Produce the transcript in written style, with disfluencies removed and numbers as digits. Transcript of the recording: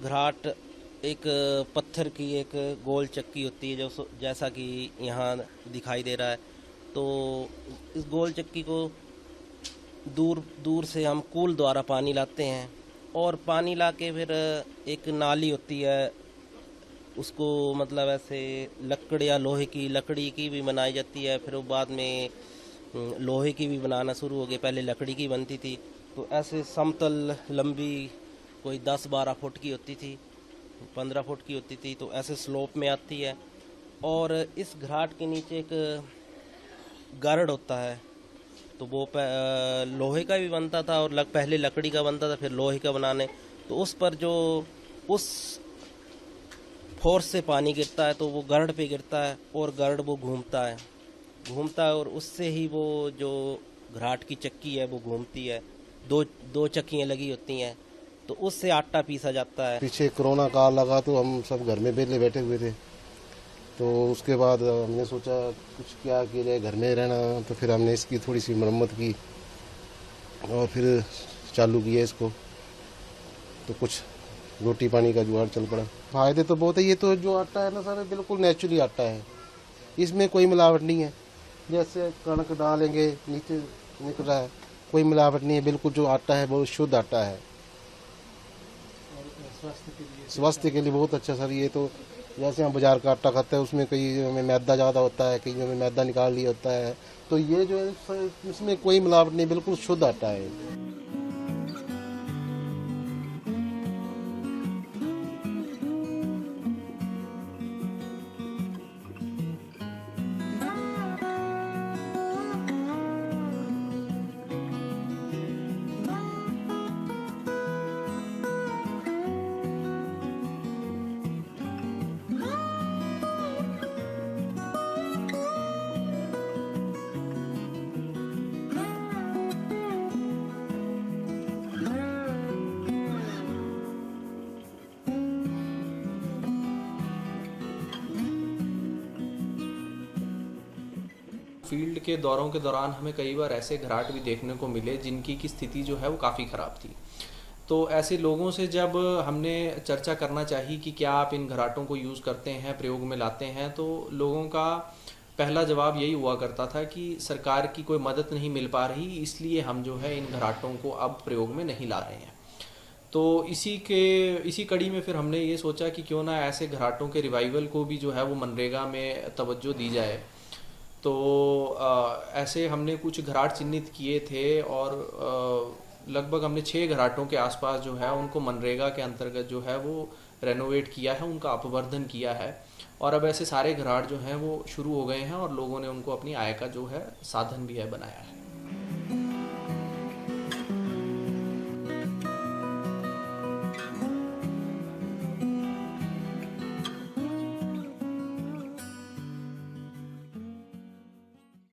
घराट एक पत्थर की एक गोल चक्की होती है, जो जैसा कि यहाँ दिखाई दे रहा है। तो इस गोल चक्की को दूर दूर से हम कूल द्वारा पानी लाते हैं, और पानी ला के फिर एक नाली होती है, उसको मतलब ऐसे लकड़ या लोहे की लकड़ी की भी बनाई जाती है। फिर वो बाद में लोहे की भी बनाना शुरू हो गए, पहले लकड़ी की बनती थी। तो ऐसे समतल लंबी कोई 10-12 फुट की होती थी, 15 फुट की होती थी, तो ऐसे स्लोप में आती है। और इस घाट के नीचे एक गार्ड होता है, तो वो लोहे का भी बनता था, और पहले लकड़ी का बनता था, फिर लोहे का बनाने। तो उस पर जो उस फोर्स से पानी गिरता है, तो वो गर्ड पे गिरता है, और गर्ड वो घूमता है, और उससे ही वो जो घराट की चक्की है वो घूमती है। दो दो चक्कियाँ लगी होती हैं, तो उससे आटा पीसा जाता है। पीछे कोरोना काल लगा तो हम सब घर में वेले बैठे हुए थे, तो उसके बाद हमने सोचा कुछ क्या किया जाए, घर में रहना। तो फिर हमने इसकी थोड़ी सी मरम्मत की और फिर चालू किया इसको, तो कुछ रोटी पानी का जुगाड़ चल पड़ा। फायदे तो बहुत है। ये तो जो आटा है ना सर, बिल्कुल नेचुरली आटा है, इसमें कोई मिलावट नहीं है। जैसे कणक डालेंगे नीचे निकल रहा है, कोई मिलावट नहीं है, बिल्कुल जो आटा है बहुत शुद्ध आटा है। स्वास्थ्य के लिए बहुत अच्छा सर। ये तो जैसे हम बाजार का आटा खाते हैं, उसमें कई में मैदा ज़्यादा होता है, कई में मैदा निकाल लिया होता है। तो ये जो है इसमें कोई मिलावट नहीं, बिल्कुल शुद्ध आटा है। फील्ड के दौरों के दौरान हमें कई बार ऐसे घराट भी देखने को मिले जिनकी की स्थिति जो है वो काफ़ी ख़राब थी। तो ऐसे लोगों से जब हमने चर्चा करना चाहिए कि क्या आप इन घराटों को यूज़ करते हैं, प्रयोग में लाते हैं, तो लोगों का पहला जवाब यही हुआ करता था कि सरकार की कोई मदद नहीं मिल पा रही, इसलिए हम जो है इन घराटों को अब प्रयोग में नहीं ला रहे हैं। तो इसी कड़ी में फिर हमने ये सोचा कि क्यों ना ऐसे घराटों के रिवाइवल को भी जो है वो मनरेगा में तवज्जो दी जाए। तो ऐसे हमने कुछ घराट चिन्हित किए थे, और लगभग हमने 6 घराटों के आसपास जो है उनको मनरेगा के अंतर्गत जो है वो रेनोवेट किया है, उनका अपवर्धन किया है। और अब ऐसे सारे घराट जो हैं वो शुरू हो गए हैं, और लोगों ने उनको अपनी आय का जो है साधन भी है बनाया है।